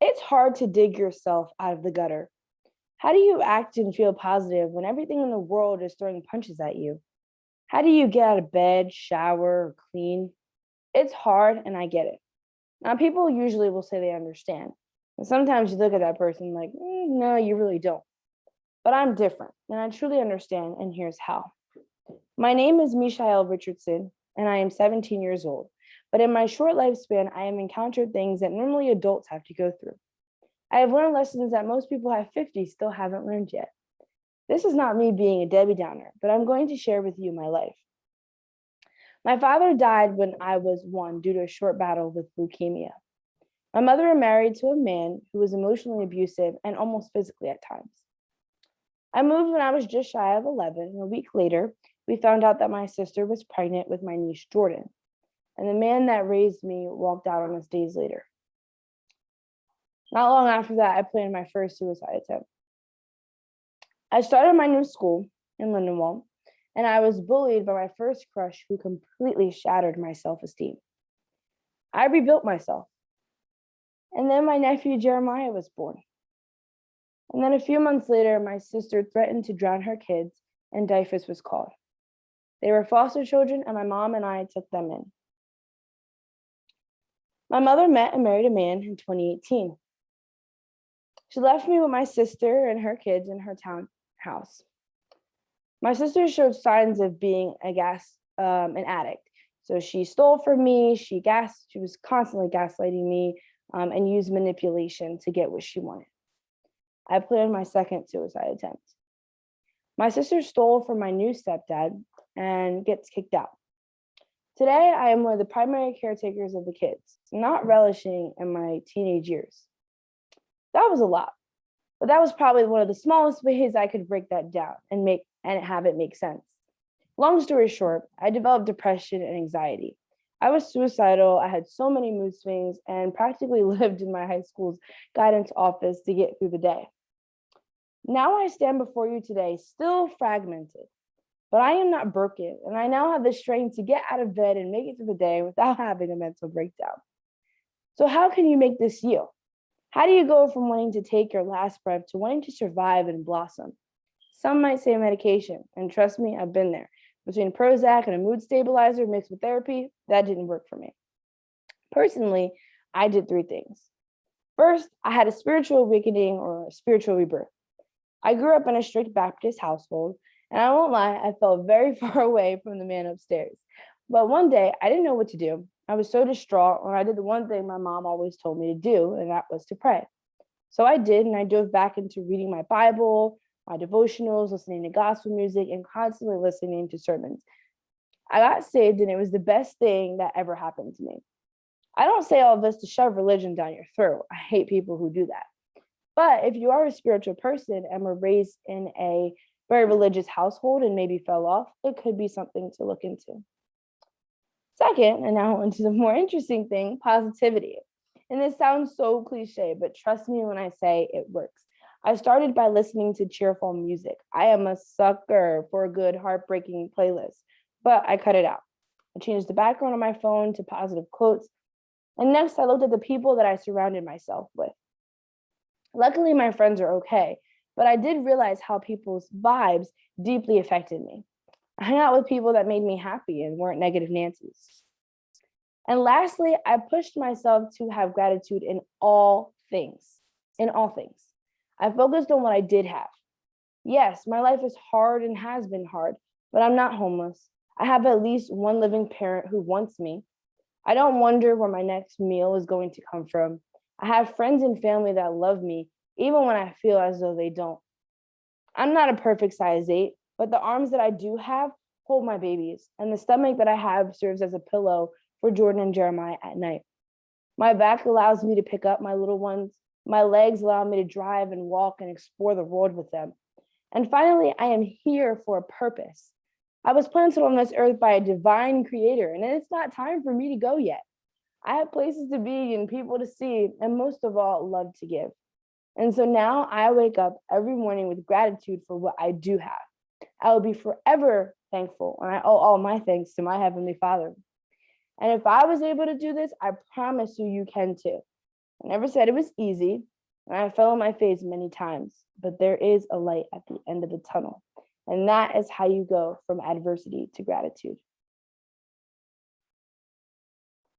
It's hard to dig yourself out of the gutter. How do you act and feel positive when everything in the world is throwing punches at you? How do you get out of bed, shower, or clean? It's hard, and I get it. Now, people usually will say they understand. And sometimes you look at that person like, no, you really don't. But I'm different, and I truly understand, and here's how. My name is Mishael Richardson, and I am 17 years old. But in my short lifespan, I have encountered things that normally adults have to go through. I have learned lessons that most people at 50 still haven't learned yet. This is not me being a Debbie Downer, but I'm going to share with you my life. My father died when I was 1 due to a short battle with leukemia. My mother remarried to a man who was emotionally abusive and almost physically at times. I moved when I was just shy of 11, and a week later, we found out that my sister was pregnant with my niece Jordan, and the man that raised me walked out on us days later. Not long after that, I planned my first suicide attempt. I started my new school in Lindenwold, and I was bullied by my first crush who completely shattered my self-esteem. I rebuilt myself. And then my nephew Jeremiah was born. And then a few months later, my sister threatened to drown her kids, and DYFS was called. They were foster children, and my mom and I took them in. My mother met and married a man in 2018. She left me with my sister and her kids in her townhouse. My sister showed signs of being an addict. So she stole from me, she was constantly gaslighting me, and used manipulation to get what she wanted. I planned my second suicide attempt. My sister stole from my new stepdad and gets kicked out. Today, I am one of the primary caretakers of the kids, not relishing in my teenage years. That was a lot, but that was probably one of the smallest ways I could break that down and have it make sense. Long story short, I developed depression and anxiety. I was suicidal. I had so many mood swings and practically lived in my high school's guidance office to get through the day. Now I stand before you today, still fragmented, but I am not broken, and I now have the strength to get out of bed and make it through the day without having a mental breakdown. So how can you make this you? How do you go from wanting to take your last breath to wanting to survive and blossom? Some might say medication, and trust me, I've been there. Between Prozac and a mood stabilizer mixed with therapy, that didn't work for me. Personally, I did 3 things. First, I had a spiritual awakening or a spiritual rebirth. I grew up in a strict Baptist household, and I won't lie, I felt very far away from the man upstairs. But one day, I didn't know what to do. I was so distraught, and I did the one thing my mom always told me to do, and that was to pray. So I did, and I dove back into reading my Bible, my devotionals, listening to gospel music, and constantly listening to sermons. I got saved, and it was the best thing that ever happened to me. I don't say all this to shove religion down your throat. I hate people who do that. But if you are a spiritual person and were raised in a very religious household and maybe fell off, it could be something to look into. Second, and now into the more interesting thing, positivity. And this sounds so cliche, but trust me when I say it works. I started by listening to cheerful music. I am a sucker for a good heartbreaking playlist, but I cut it out. I changed the background on my phone to positive quotes. And next, I looked at the people that I surrounded myself with. Luckily, my friends are okay, but I did realize how people's vibes deeply affected me. I hung out with people that made me happy and weren't negative Nancy's. And lastly, I pushed myself to have gratitude in all things. In all things. I focused on what I did have. Yes, my life is hard and has been hard, but I'm not homeless. I have at least one living parent who wants me. I don't wonder where my next meal is going to come from. I have friends and family that love me, even when I feel as though they don't. I'm not a perfect size 8, but the arms that I do have hold my babies, and the stomach that I have serves as a pillow for Jordan and Jeremiah at night. My back allows me to pick up my little ones. My legs allow me to drive and walk and explore the world with them. And finally, I am here for a purpose. I was planted on this earth by a divine creator, and it's not time for me to go yet. I have places to be and people to see, and most of all, love to give. And so now I wake up every morning with gratitude for what I do have. I will be forever thankful, and I owe all my thanks to my Heavenly Father. And if I was able to do this, I promise you, you can too. I never said it was easy, and I fell on my face many times, but there is a light at the end of the tunnel, and that is how you go from adversity to gratitude.